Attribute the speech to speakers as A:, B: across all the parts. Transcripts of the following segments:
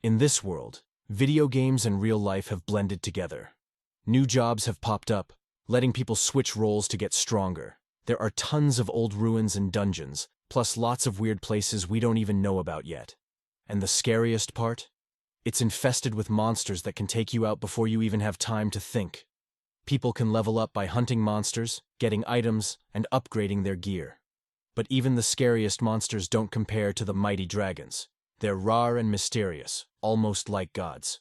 A: In this world, video games and real life have blended together. New jobs have popped up, letting people switch roles to get stronger. There are tons of old ruins and dungeons, plus lots of weird places we don't even know about yet. And the scariest part? It's infested with monsters that can take you out before you even have time to think. People can level up by hunting monsters, getting items, and upgrading their gear. But even the scariest monsters don't compare to the mighty dragons. They're rare and mysterious, almost like gods.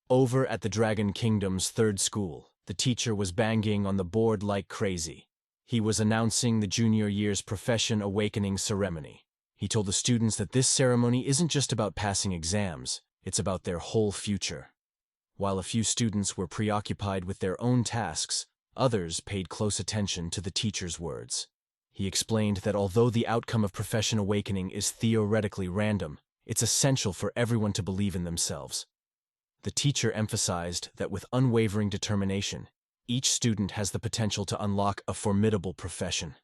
A: Over at the Dragon Kingdom's third school, the teacher was banging on the board like crazy. He was announcing the junior year's profession awakening ceremony. He told the students that this ceremony isn't just about passing exams, it's about their whole future. While a few students were preoccupied with their own tasks, others paid close attention to the teacher's words. He explained that although the outcome of profession awakening is theoretically random, it's essential for everyone to believe in themselves. The teacher emphasized that with unwavering determination, each student has the potential to unlock a formidable profession.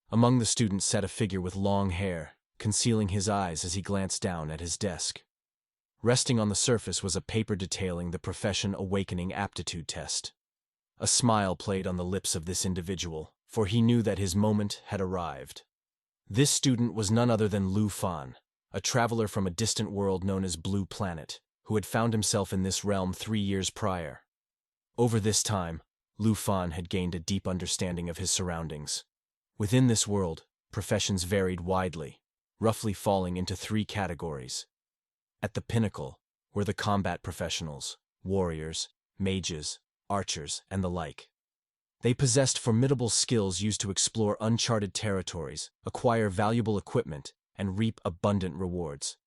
A: Among the students sat a figure with long hair, concealing his eyes as he glanced down at his desk. Resting on the surface was a paper detailing the profession awakening aptitude test. A smile played on the lips of this individual, for he knew that his moment had arrived. This student was none other than Lu Fan, a traveler from a distant world known as Blue Planet, who had found himself in this realm 3 years prior. Over this time, Lu Fan had gained a deep understanding of his surroundings. Within this world, professions varied widely, roughly falling into 3 categories. At the pinnacle were the combat professionals, warriors, mages, archers, and the like. They possessed formidable skills used to explore uncharted territories, acquire valuable equipment, and reap abundant rewards.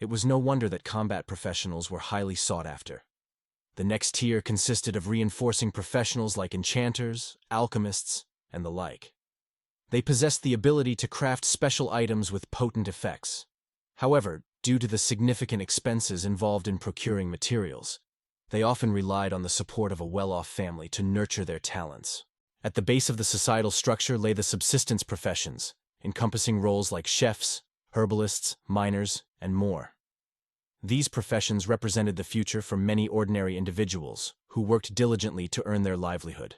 A: It was no wonder that combat professionals were highly sought after. The next tier consisted of reinforcing professionals like enchanters, alchemists, and the like. They possessed the ability to craft special items with potent effects. However, due to the significant expenses involved in procuring materials, they often relied on the support of a well-off family to nurture their talents. At the base of the societal structure lay the subsistence professions, encompassing roles like chefs, herbalists, miners, and more. These professions represented the future for many ordinary individuals who worked diligently to earn their livelihood.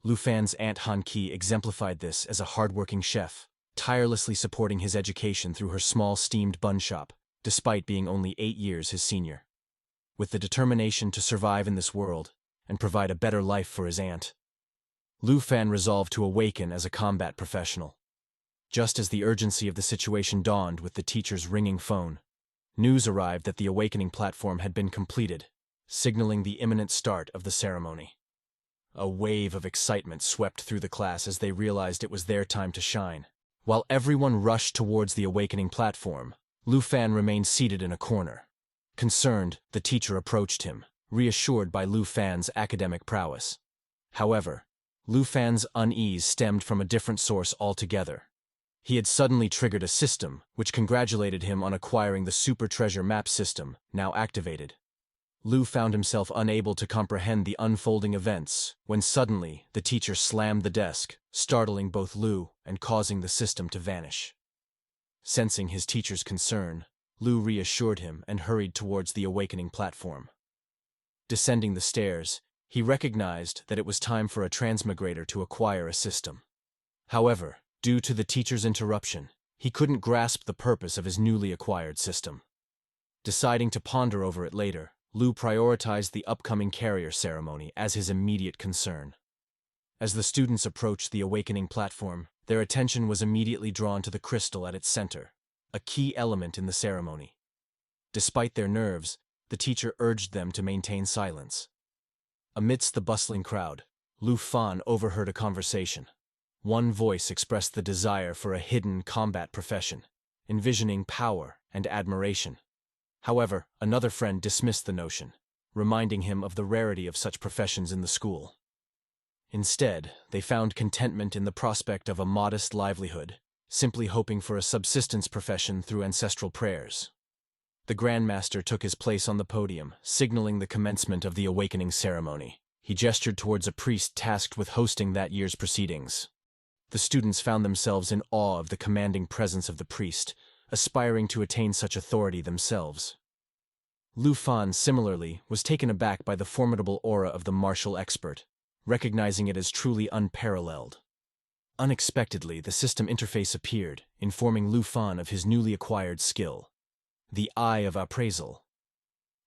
A: Lu Fan's Aunt Han Qi exemplified this as a hardworking chef, tirelessly supporting his education through her small steamed bun shop, despite being only 8 years his senior. With the determination to survive in this world and provide a better life for his aunt, Lu Fan resolved to awaken as a combat professional. Just as the urgency of the situation dawned with the teacher's ringing phone, news arrived that the awakening platform had been completed, signaling the imminent start of the ceremony. A wave of excitement swept through the class as they realized it was their time to shine. While everyone rushed towards the awakening platform, Lu Fan remained seated in a corner. Concerned, the teacher approached him, reassured by Lu Fan's academic prowess. However, Lu Fan's unease stemmed from a different source altogether. He had suddenly triggered a system, which congratulated him on acquiring the Super Treasure Map system, now activated. Lu found himself unable to comprehend the unfolding events, when suddenly the teacher slammed the desk, startling both Lu and causing the system to vanish. Sensing his teacher's concern, Lu reassured him and hurried towards the awakening platform. Descending the stairs, he recognized that it was time for a transmigrator to acquire a system. However, due to the teacher's interruption, he couldn't grasp the purpose of his newly acquired system. Deciding to ponder over it later, Lu prioritized the upcoming carrier ceremony as his immediate concern. As the students approached the awakening platform, their attention was immediately drawn to the crystal at its center, a key element in the ceremony. Despite their nerves, the teacher urged them to maintain silence. Amidst the bustling crowd, Lu Fan overheard a conversation. One voice expressed the desire for a hidden combat profession, envisioning power and admiration. However, another friend dismissed the notion, reminding him of the rarity of such professions in the school. Instead, they found contentment in the prospect of a modest livelihood, simply hoping for a subsistence profession through ancestral prayers. The Grandmaster took his place on the podium, signaling the commencement of the awakening ceremony. He gestured towards a priest tasked with hosting that year's proceedings. The students found themselves in awe of the commanding presence of the priest, aspiring to attain such authority themselves. Lu Fan, similarly, was taken aback by the formidable aura of the martial expert, recognizing it as truly unparalleled. Unexpectedly, the system interface appeared, informing Lu Fan of his newly acquired skill, the Eye of Appraisal.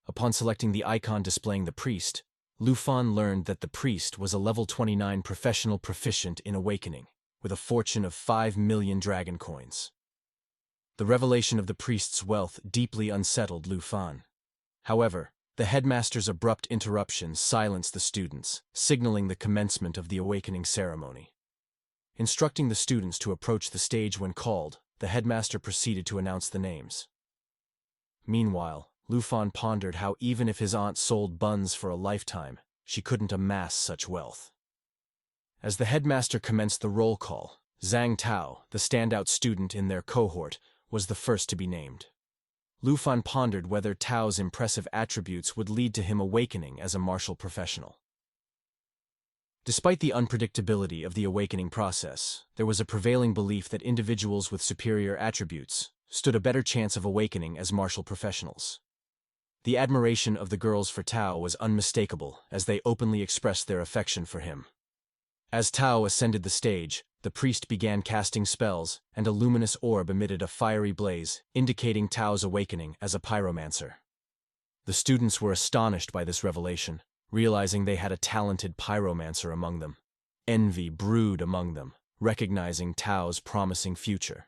A: Upon selecting the icon displaying the priest, Lu Fan learned that the priest was a level 29 professional proficient in awakening, with a fortune of 5 million dragon coins. The revelation of the priest's wealth deeply unsettled Lu Fan. However, the headmaster's abrupt interruption silenced the students, signaling the commencement of the awakening ceremony. Instructing the students to approach the stage when called, the headmaster proceeded to announce the names. Meanwhile, Lu Fan pondered how even if his aunt sold buns for a lifetime, she couldn't amass such wealth. As the headmaster commenced the roll call, Zhang Tao, the standout student in their cohort, was the first to be named. Lu Fan pondered whether Tao's impressive attributes would lead to him awakening as a martial professional. Despite the unpredictability of the awakening process, there was a prevailing belief that individuals with superior attributes stood a better chance of awakening as martial professionals. The admiration of the girls for Tao was unmistakable as they openly expressed their affection for him. As Tao ascended the stage, the priest began casting spells, and a luminous orb emitted a fiery blaze, indicating Tao's awakening as a pyromancer. The students were astonished by this revelation, realizing they had a talented pyromancer among them. Envy brewed among them, recognizing Tao's promising future.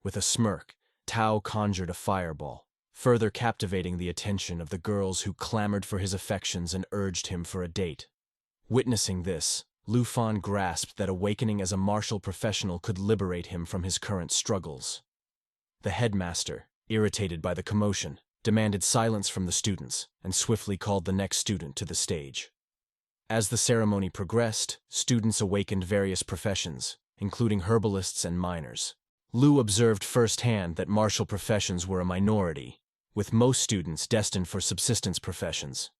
A: With a smirk, Tao conjured a fireball, further captivating the attention of the girls who clamored for his affections and urged him for a date. Witnessing this, Lu Fan grasped that awakening as a martial professional could liberate him from his current struggles. The headmaster, irritated by the commotion, demanded silence from the students and swiftly called the next student to the stage. As the ceremony progressed, students awakened various professions, including herbalists and miners. Lu observed firsthand that martial professions were a minority, with most students destined for subsistence professions.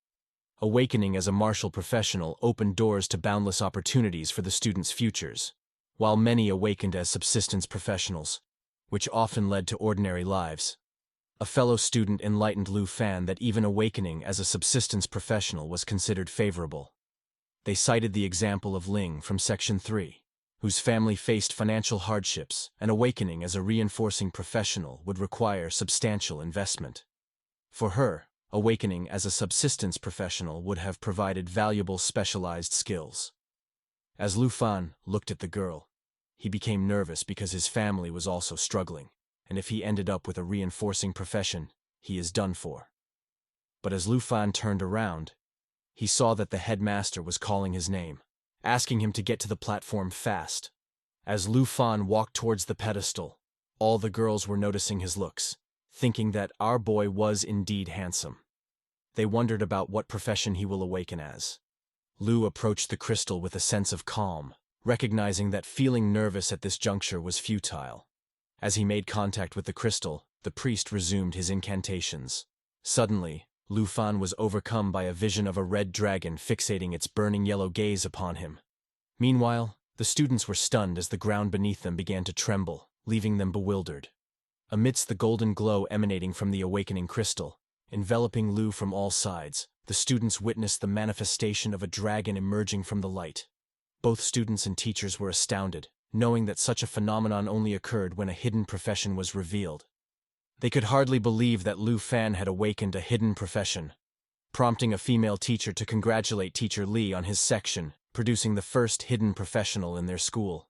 A: Awakening as a martial professional opened doors to boundless opportunities for the students' futures, while many awakened as subsistence professionals, which often led to ordinary lives. A fellow student enlightened Lu Fan that even awakening as a subsistence professional was considered favorable. They cited the example of Ling from Section 3, whose family faced financial hardships, and awakening as a reinforcing professional would require substantial investment. For her, awakening as a subsistence professional would have provided valuable specialized skills. As Lu Fan looked at the girl, he became nervous because his family was also struggling, and if he ended up with a reinforcing profession, he is done for. But as Lu Fan turned around, he saw that the headmaster was calling his name, asking him to get to the platform fast. As Lu Fan walked towards the pedestal, all the girls were noticing his looks, thinking that our boy was indeed handsome. They wondered about what profession he will awaken as. Lu approached the crystal with a sense of calm, recognizing that feeling nervous at this juncture was futile. As he made contact with the crystal, the priest resumed his incantations. Suddenly, Lu Fan was overcome by a vision of a red dragon fixating its burning yellow gaze upon him. Meanwhile, the students were stunned as the ground beneath them began to tremble, leaving them bewildered. Amidst the golden glow emanating from the awakening crystal, enveloping Lu from all sides, the students witnessed the manifestation of a dragon emerging from the light. Both students and teachers were astounded, knowing that such a phenomenon only occurred when a hidden profession was revealed. They could hardly believe that Lu Fan had awakened a hidden profession, prompting a female teacher to congratulate Teacher Li on his section, producing the first hidden professional in their school.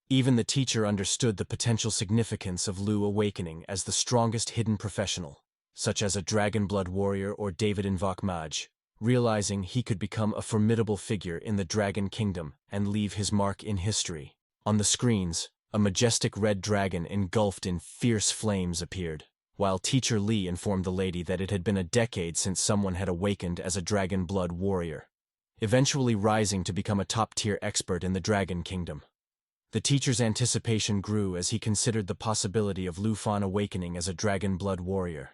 A: Even the teacher understood the potential significance of Lu awakening as the strongest hidden professional, such as a dragon blood warrior or David Invoke Mage, realizing he could become a formidable figure in the Dragon Kingdom and leave his mark in history. On the screens, a majestic red dragon engulfed in fierce flames appeared, while Teacher Li informed the lady that it had been a decade since someone had awakened as a dragon blood warrior, eventually rising to become a top-tier expert in the Dragon Kingdom. The teacher's anticipation grew as he considered the possibility of Lu Fan awakening as a dragon blood warrior.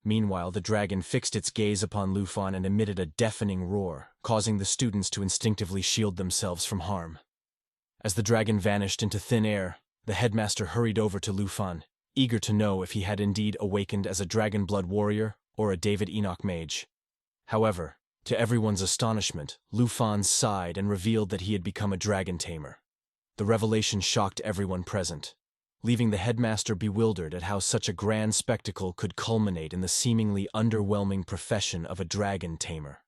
A: Meanwhile, the dragon fixed its gaze upon Lu Fan and emitted a deafening roar, causing the students to instinctively shield themselves from harm. As the dragon vanished into thin air, the headmaster hurried over to Lu Fan, eager to know if he had indeed awakened as a dragon blood warrior or a David Enoch mage. However, to everyone's astonishment, Lu Fan sighed and revealed that he had become a dragon tamer. The revelation shocked everyone present, leaving the headmaster bewildered at how such a grand spectacle could culminate in the seemingly underwhelming profession of a dragon tamer.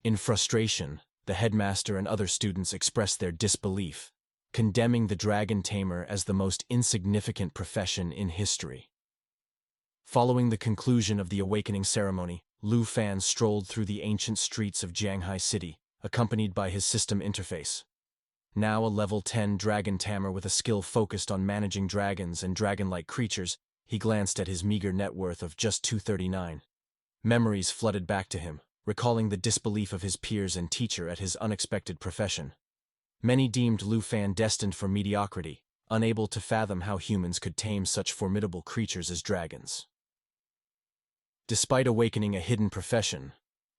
A: In frustration, the headmaster and other students expressed their disbelief, condemning the dragon tamer as the most insignificant profession in history. Following the conclusion of the awakening ceremony, Lu Fan strolled through the ancient streets of Jianghai City, accompanied by his system interface. Now a level 10 dragon tamer with a skill focused on managing dragons and dragon-like creatures, he glanced at his meager net worth of just 239. Memories flooded back to him, recalling the disbelief of his peers and teacher at his unexpected profession. Many deemed Lu Fan destined for mediocrity, unable to fathom how humans could tame such formidable creatures as dragons. Despite awakening a hidden profession,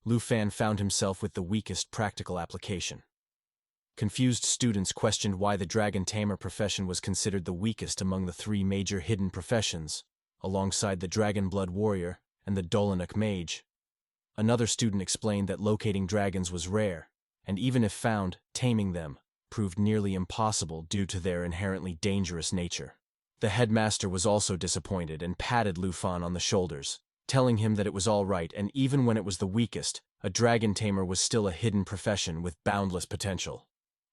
A: Lu Fan found himself with the weakest practical application. Confused students questioned why the dragon tamer profession was considered the weakest among the three major hidden professions, alongside the dragon blood warrior and the Dolanak mage. Another student explained that locating dragons was rare, and even if found, taming them proved nearly impossible due to their inherently dangerous nature. The headmaster was also disappointed and patted Lu Fan on the shoulders, telling him that it was all right, and even when it was the weakest, a dragon tamer was still a hidden profession with boundless potential.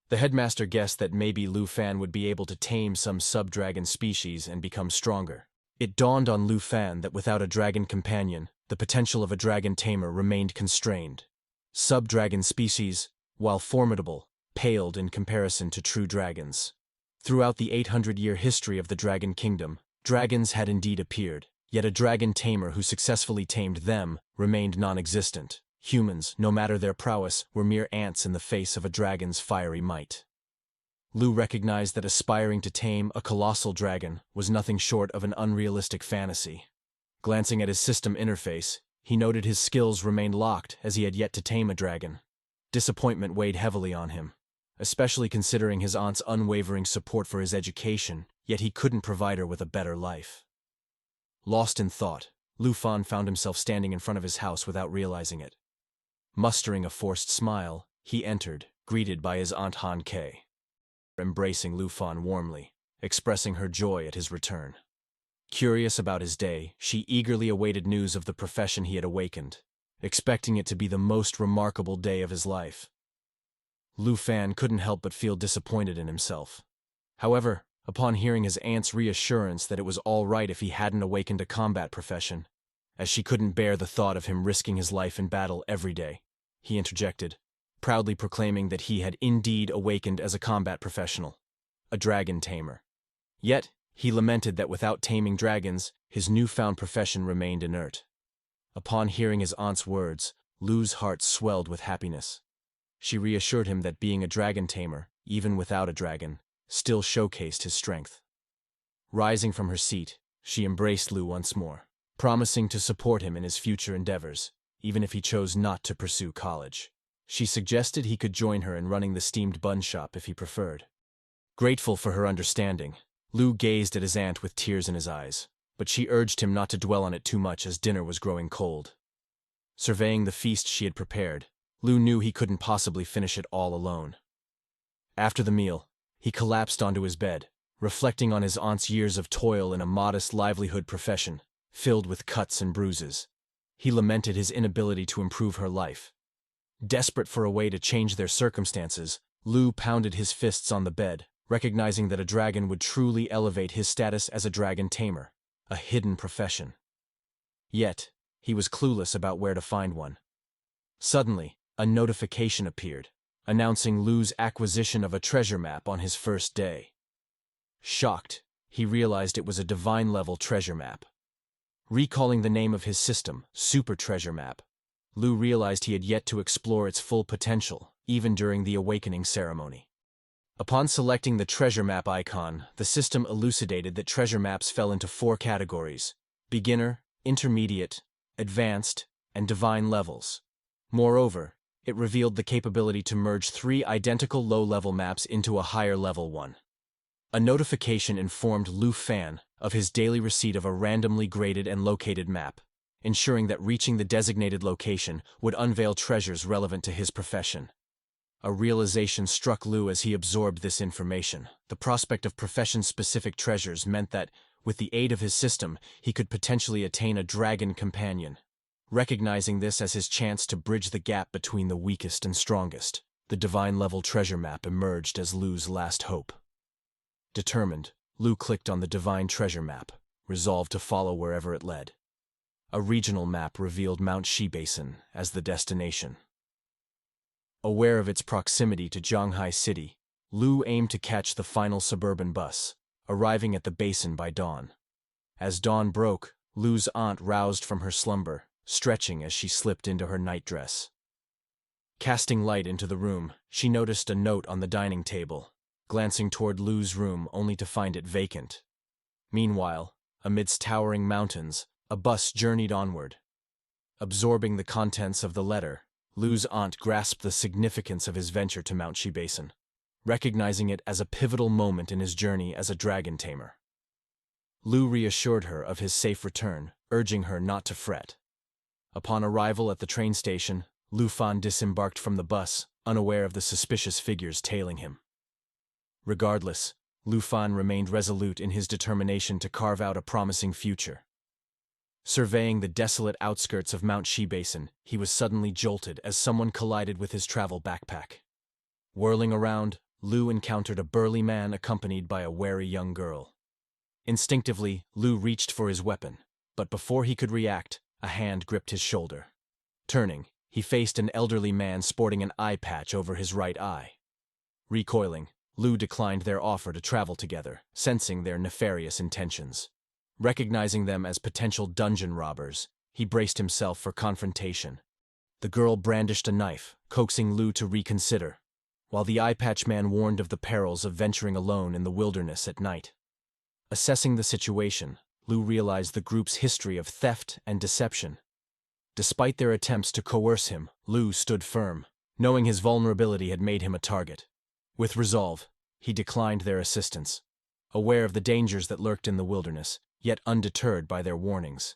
A: The headmaster guessed that maybe Lu Fan would be able to tame some sub-dragon species and become stronger. It dawned on Lu Fan that without a dragon companion, the potential of a dragon tamer remained constrained. Sub-dragon species, while formidable, paled in comparison to true dragons. Throughout the 800-year history of the Dragon Kingdom, dragons had indeed appeared, yet a dragon tamer who successfully tamed them remained non-existent. Humans, no matter their prowess, were mere ants in the face of a dragon's fiery might. Lu recognized that aspiring to tame a colossal dragon was nothing short of an unrealistic fantasy. Glancing at his system interface, he noted his skills remained locked as he had yet to tame a dragon. Disappointment weighed heavily on him, especially considering his aunt's unwavering support for his education, yet he couldn't provide her with a better life. Lost in thought, Lu Fan found himself standing in front of his house without realizing it. Mustering a forced smile, he entered, greeted by his Aunt Han Kei, embracing Lu Fan warmly, expressing her joy at his return. Curious about his day, she eagerly awaited news of the profession he had awakened, expecting it to be the most remarkable day of his life. Lu Fan couldn't help but feel disappointed in himself. However, upon hearing his aunt's reassurance that it was all right if he hadn't awakened a combat profession, as she couldn't bear the thought of him risking his life in battle every day, he interjected, proudly proclaiming that he had indeed awakened as a combat professional, a dragon tamer. Yet, he lamented that without taming dragons, his newfound profession remained inert. Upon hearing his aunt's words, Lu's heart swelled with happiness. She reassured him that being a dragon tamer, even without a dragon, still showcased his strength. Rising from her seat, she embraced Lu once more, promising to support him in his future endeavors, even if he chose not to pursue college. She suggested he could join her in running the steamed bun shop if he preferred. Grateful for her understanding, Lu gazed at his aunt with tears in his eyes, but she urged him not to dwell on it too much as dinner was growing cold. Surveying the feast she had prepared, Lu knew he couldn't possibly finish it all alone. After the meal, he collapsed onto his bed, reflecting on his aunt's years of toil in a modest livelihood profession, filled with cuts and bruises. He lamented his inability to improve her life. Desperate for a way to change their circumstances, Lu pounded his fists on the bed, recognizing that a dragon would truly elevate his status as a dragon tamer, a hidden profession. Yet, he was clueless about where to find one. Suddenly, a notification appeared, announcing Lu's acquisition of a treasure map on his first day. Shocked, he realized it was a divine-level treasure map. Recalling the name of his system, Super Treasure Map, Lu realized he had yet to explore its full potential, even during the awakening ceremony. Upon selecting the treasure map icon, the system elucidated that treasure maps fell into 4 categories: beginner, intermediate, advanced, and divine levels. Moreover, it revealed the capability to merge 3 identical low-level maps into a higher-level one. A notification informed Lu Fan of his daily receipt of a randomly graded and located map, ensuring that reaching the designated location would unveil treasures relevant to his profession. A realization struck Lu as he absorbed this information. The prospect of profession-specific treasures meant that, with the aid of his system, he could potentially attain a dragon companion. Recognizing this as his chance to bridge the gap between the weakest and strongest, the divine-level treasure map emerged as Lu's last hope. Determined, Lu clicked on the divine treasure map, resolved to follow wherever it led. A regional map revealed Mount Shibasen as the destination. Aware of its proximity to Zhanghai City, Lu aimed to catch the final suburban bus, arriving at the basin by dawn. As dawn broke, Lu's aunt roused from her slumber, stretching as she slipped into her nightdress. Casting light into the room, she noticed a note on the dining table, glancing toward Lu's room only to find it vacant. Meanwhile, amidst towering mountains, a bus journeyed onward. Absorbing the contents of the letter, Lu's aunt grasped the significance of his venture to Mount Shibasen, recognizing it as a pivotal moment in his journey as a dragon tamer. Lu reassured her of his safe return, urging her not to fret. Upon arrival at the train station, Lu Fan disembarked from the bus, unaware of the suspicious figures tailing him. Regardless, Lu Fan remained resolute in his determination to carve out a promising future. Surveying the desolate outskirts of Mount Shibasen, he was suddenly jolted as someone collided with his travel backpack. Whirling around, Lu encountered a burly man accompanied by a wary young girl. Instinctively, Lu reached for his weapon, but before he could react, a hand gripped his shoulder. Turning, he faced an elderly man sporting an eye patch over his right eye. Recoiling, Lu declined their offer to travel together, sensing their nefarious intentions. Recognizing them as potential dungeon robbers, he braced himself for confrontation. The girl brandished a knife, coaxing Lu to reconsider, while the eye patch man warned of the perils of venturing alone in the wilderness at night. Assessing the situation, Lu realized the group's history of theft and deception. Despite their attempts to coerce him, Lu stood firm, knowing his vulnerability had made him a target. With resolve, he declined their assistance, aware of the dangers that lurked in the wilderness, yet undeterred by their warnings.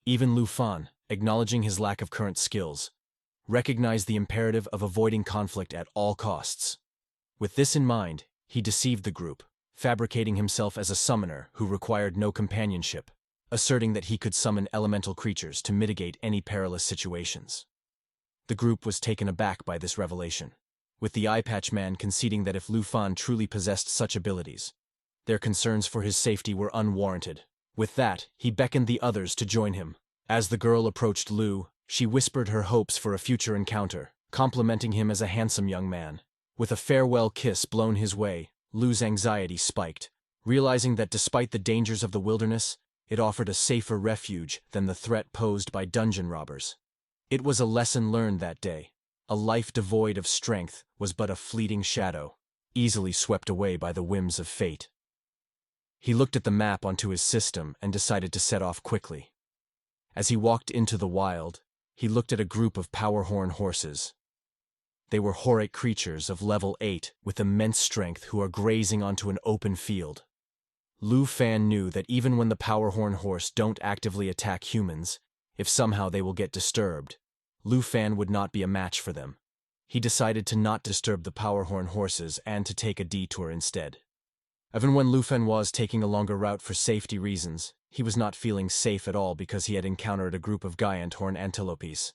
A: Even Lu Fan, acknowledging his lack of current skills, recognized the imperative of avoiding conflict at all costs. With this in mind, he deceived the group, fabricating himself as a summoner who required no companionship, asserting that he could summon elemental creatures to mitigate any perilous situations. The group was taken aback by this revelation, with the eye patch man conceding that if Lu Fan truly possessed such abilities, their concerns for his safety were unwarranted. With that, he beckoned the others to join him. As the girl approached Lu, she whispered her hopes for a future encounter, complimenting him as a handsome young man. With a farewell kiss blown his way, Lu's anxiety spiked, realizing that despite the dangers of the wilderness, it offered a safer refuge than the threat posed by dungeon robbers. It was a lesson learned that day. A life devoid of strength was but a fleeting shadow, easily swept away by the whims of fate. He looked at the map onto his system and decided to set off quickly. As he walked into the wild, he looked at a group of powerhorn horses. They were horate creatures of level 8 with immense strength who are grazing onto an open field. Lu Fan knew that even when the powerhorn horse don't actively attack humans, if somehow they will get disturbed, Lu Fan would not be a match for them. He decided to not disturb the powerhorn horses and to take a detour instead. Even when Lu Fan was taking a longer route for safety reasons, he was not feeling safe at all because he had encountered a group of giant horn antelopes.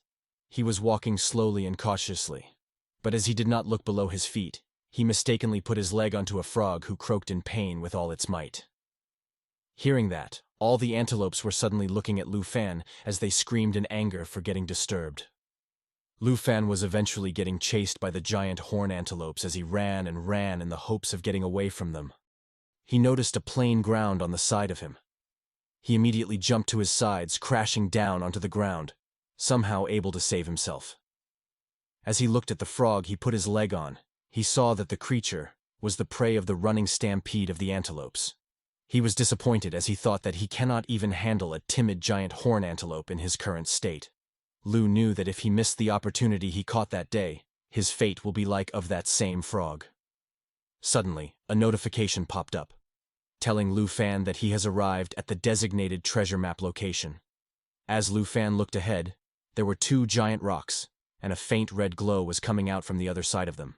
A: He was walking slowly and cautiously, but as he did not look below his feet, he mistakenly put his leg onto a frog who croaked in pain with all its might. Hearing that, all the antelopes were suddenly looking at Lu Fan as they screamed in anger for getting disturbed. Lu Fan was eventually getting chased by the giant horn antelopes as he ran and ran in the hopes of getting away from them. He noticed a plain ground on the side of him. He immediately jumped to his sides, crashing down onto the ground, somehow able to save himself. As he looked at the frog he put his leg on, he saw that the creature was the prey of the running stampede of the antelopes. He was disappointed as he thought that he cannot even handle a timid giant horn antelope in his current state. Lu knew that if he missed the opportunity he caught that day, his fate will be like of that same frog. Suddenly, a notification popped up, telling Lu Fan that he has arrived at the designated treasure map location. As Lu Fan looked ahead, there were two giant rocks, and a faint red glow was coming out from the other side of them.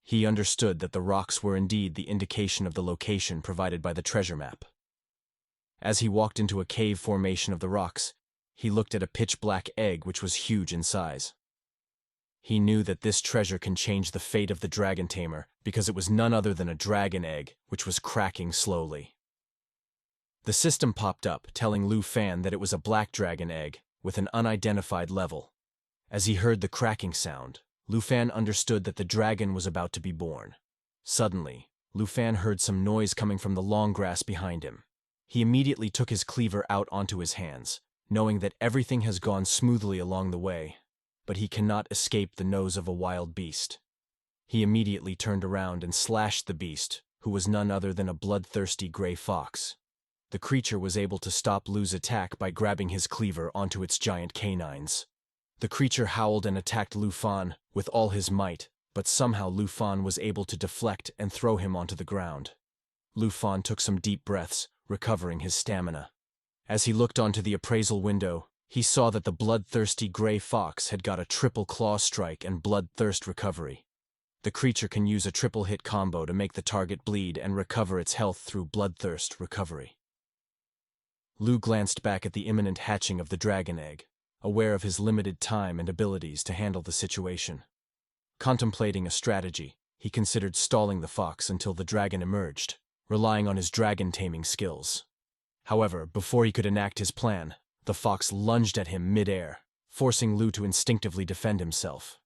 A: He understood that the rocks were indeed the indication of the location provided by the treasure map. As he walked into a cave formation of the rocks, he looked at a pitch-black egg which was huge in size. He knew that this treasure can change the fate of the Dragon Tamer because it was none other than a dragon egg which was cracking slowly. The system popped up, telling Lu Fan that it was a black dragon egg with an unidentified level. As he heard the cracking sound, Lu Fan understood that the dragon was about to be born. Suddenly, Lu Fan heard some noise coming from the long grass behind him. He immediately took his cleaver out onto his hands, knowing that everything has gone smoothly along the way, but he cannot escape the nose of a wild beast. He immediately turned around and slashed the beast, who was none other than a bloodthirsty gray fox. The creature was able to stop Lu's attack by grabbing his cleaver onto its giant canines. The creature howled and attacked Lu Fan with all his might, but somehow Lu Fan was able to deflect and throw him onto the ground. Lu Fan took some deep breaths, recovering his stamina. As he looked onto the appraisal window, he saw that the bloodthirsty gray fox had got a triple claw strike and bloodthirst recovery. The creature can use a triple hit combo to make the target bleed and recover its health through bloodthirst recovery. Lu glanced back at the imminent hatching of the dragon egg, aware of his limited time and abilities to handle the situation. Contemplating a strategy, he considered stalling the fox until the dragon emerged, relying on his dragon taming skills. However, before he could enact his plan, the fox lunged at him mid-air, forcing Lu to instinctively defend himself.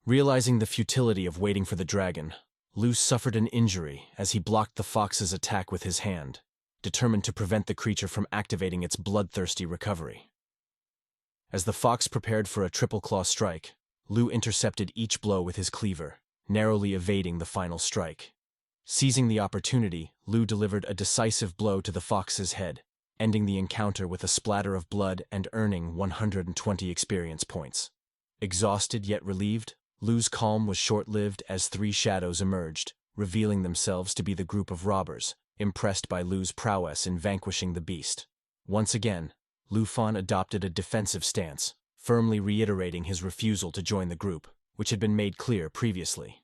A: Realizing the futility of waiting for the dragon, Lu suffered an injury as he blocked the fox's attack with his hand, determined to prevent the creature from activating its bloodthirsty recovery. As the fox prepared for a triple claw strike, Lu intercepted each blow with his cleaver, narrowly evading the final strike. Seizing the opportunity, Lu delivered a decisive blow to the fox's head, ending the encounter with a splatter of blood and earning 120 experience points. Exhausted yet relieved, Lu's calm was short-lived as three shadows emerged, revealing themselves to be the group of robbers, impressed by Lu's prowess in vanquishing the beast. Once again, Lu Fan adopted a defensive stance, firmly reiterating his refusal to join the group, which had been made clear previously.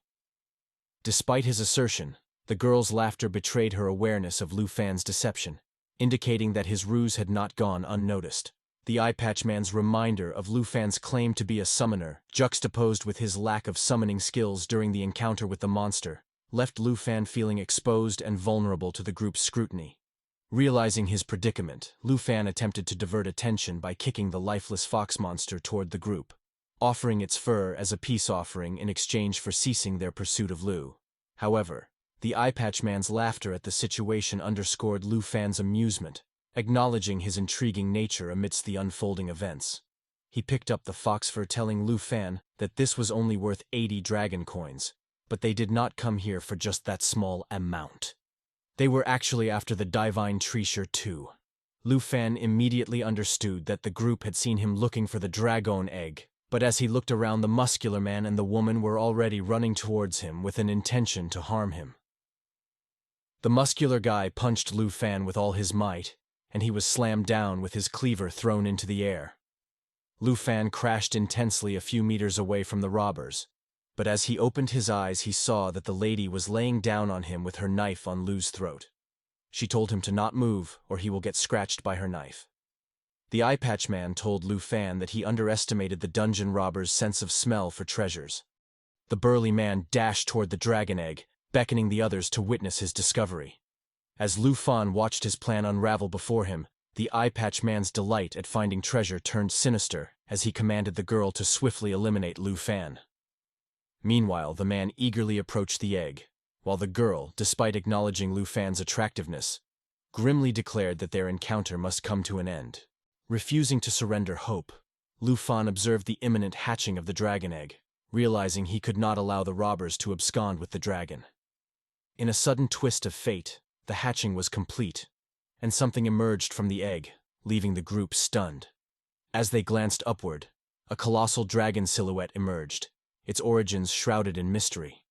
A: Despite his assertion, the girl's laughter betrayed her awareness of Lu Fan's deception, indicating that his ruse had not gone unnoticed. The Eyepatch Man's reminder of Lu Fan's claim to be a summoner, juxtaposed with his lack of summoning skills during the encounter with the monster, left Lu Fan feeling exposed and vulnerable to the group's scrutiny. Realizing his predicament, Lu Fan attempted to divert attention by kicking the lifeless fox monster toward the group, offering its fur as a peace offering in exchange for ceasing their pursuit of Lu. However, the Eyepatch Man's laughter at the situation underscored Lu Fan's amusement, acknowledging his intriguing nature amidst the unfolding events. He picked up the fox fur, telling Lu Fan that this was only worth 80 dragon coins, but they did not come here for just that small amount. They were actually after the divine treasure too. Lu Fan immediately understood that the group had seen him looking for the dragon egg, but as he looked around, the muscular man and the woman were already running towards him with an intention to harm him. The muscular guy punched Lu Fan with all his might, and he was slammed down with his cleaver thrown into the air. Lu Fan crashed intensely a few meters away from the robbers, but as he opened his eyes he saw that the lady was laying down on him with her knife on Lu's throat. She told him to not move or he will get scratched by her knife. The Eyepatch Man told Lu Fan that he underestimated the dungeon robber's sense of smell for treasures. The burly man dashed toward the dragon egg, beckoning the others to witness his discovery. As Lu Fan watched his plan unravel before him, the Eyepatch Man's delight at finding treasure turned sinister as he commanded the girl to swiftly eliminate Lu Fan. Meanwhile, the man eagerly approached the egg, while the girl, despite acknowledging Lu Fan's attractiveness, grimly declared that their encounter must come to an end. Refusing to surrender hope, Lu Fan observed the imminent hatching of the dragon egg, realizing he could not allow the robbers to abscond with the dragon. In a sudden twist of fate, the hatching was complete, and something emerged from the egg, leaving the group stunned. As they glanced upward, a colossal dragon silhouette emerged, its origins shrouded in mystery.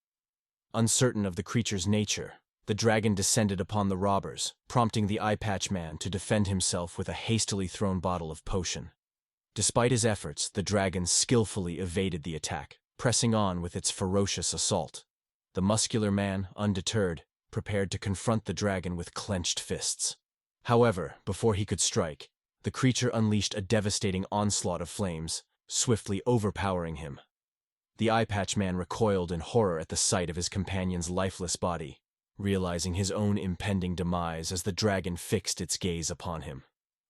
A: Uncertain of the creature's nature, the dragon descended upon the robbers, prompting the Eyepatch Man to defend himself with a hastily thrown bottle of potion. Despite his efforts, the dragon skillfully evaded the attack, pressing on with its ferocious assault. The muscular man, undeterred, prepared to confront the dragon with clenched fists. However, before he could strike, the creature unleashed a devastating onslaught of flames, swiftly overpowering him. The eye-patch man recoiled in horror at the sight of his companion's lifeless body, realizing his own impending demise as the dragon fixed its gaze upon him.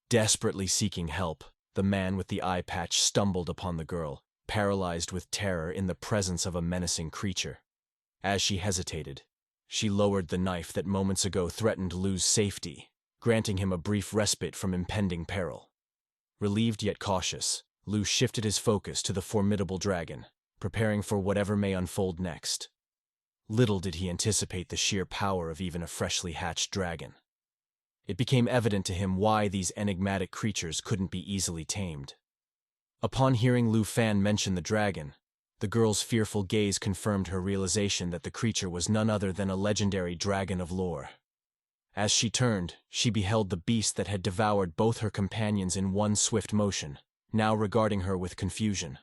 A: Desperately seeking help, the man with the eye patch stumbled upon the girl, paralyzed with terror in the presence of a menacing creature. As she hesitated, she lowered the knife that moments ago threatened Lu's safety, granting him a brief respite from impending peril. Relieved yet cautious, Lu shifted his focus to the formidable dragon, preparing for whatever may unfold next. Little did he anticipate the sheer power of even a freshly hatched dragon. It became evident to him why these enigmatic creatures couldn't be easily tamed. Upon hearing Lu Fan mention the dragon, the girl's fearful gaze confirmed her realization that the creature was none other than a legendary dragon of lore. As she turned, she beheld the beast that had devoured both her companions in one swift motion, now regarding her with confusion.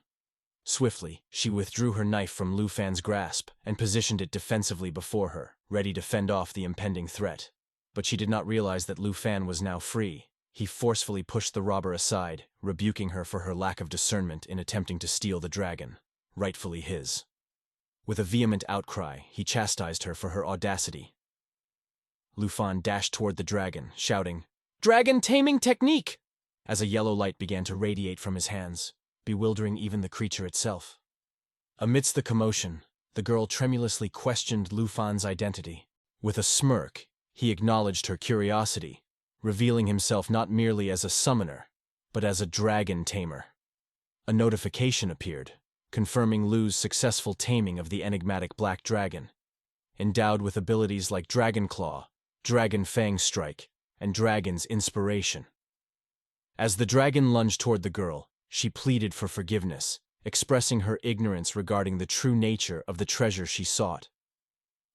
A: Swiftly, she withdrew her knife from Lu Fan's grasp and positioned it defensively before her, ready to fend off the impending threat. But she did not realize that Lu Fan was now free. He forcefully pushed the robber aside, rebuking her for her lack of discernment in attempting to steal the dragon, rightfully his. With a vehement outcry, he chastised her for her audacity. Lu Fan dashed toward the dragon, shouting, "Dragon taming technique!" as a yellow light began to radiate from his hands, bewildering even the creature itself. Amidst the commotion, the girl tremulously questioned Lu Fan's identity. With a smirk, he acknowledged her curiosity, revealing himself not merely as a summoner, but as a dragon tamer. A notification appeared, confirming Lu's successful taming of the enigmatic black dragon. Endowed with abilities like Dragon Claw, Dragon Fang Strike, and Dragon's Inspiration. As the dragon lunged toward the girl, she pleaded for forgiveness, expressing her ignorance regarding the true nature of the treasure she sought.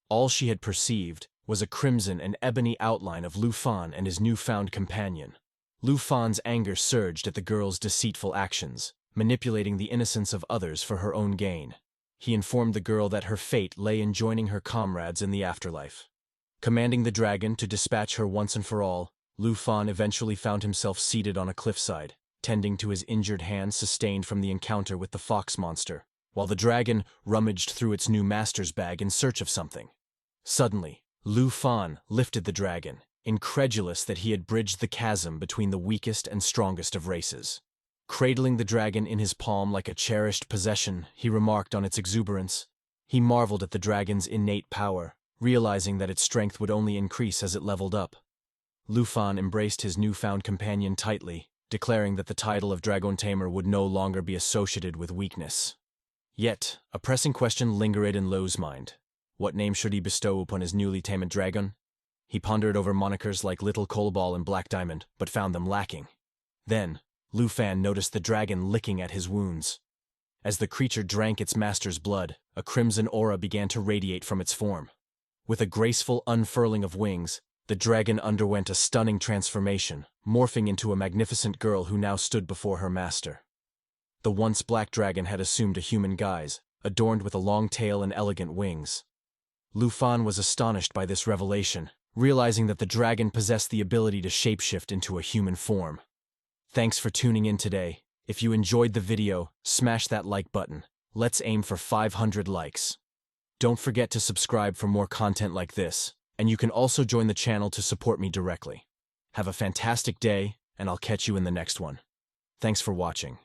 A: All she had perceived was a crimson and ebony outline of Lu Fan and his newfound companion. Lu Fan's anger surged at the girl's deceitful actions, manipulating the innocence of others for her own gain. He informed the girl that her fate lay in joining her comrades in the afterlife. Commanding the dragon to dispatch her once and for all, Lu Fan eventually found himself seated on a cliffside, tending to his injured hand sustained from the encounter with the fox monster, while the dragon rummaged through its new master's bag in search of something. Suddenly, Lu Fan lifted the dragon, incredulous that he had bridged the chasm between the weakest and strongest of races. Cradling the dragon in his palm like a cherished possession, he remarked on its exuberance. He marveled at the dragon's innate power, realizing that its strength would only increase as it leveled up. Lu Fan embraced his newfound companion tightly, declaring that the title of Dragon Tamer would no longer be associated with weakness. Yet, a pressing question lingered in Lu's mind. What name should he bestow upon his newly tamed dragon? He pondered over monikers like Little Coalball and Black Diamond, but found them lacking. Then, Lu Fan noticed the dragon licking at his wounds. As the creature drank its master's blood, a crimson aura began to radiate from its form. With a graceful unfurling of wings, the dragon underwent a stunning transformation, morphing into a magnificent girl who now stood before her master. The once black dragon had assumed a human guise, adorned with a long tail and elegant wings. Lu Fan was astonished by this revelation, realizing that the dragon possessed the ability to shapeshift into a human form. Thanks for tuning in today. If you enjoyed the video, smash that like button. Let's aim for 500 likes. Don't forget to subscribe for more content like this, and you can also join the channel to support me directly. Have a fantastic day, and I'll catch you in the next one. Thanks for watching.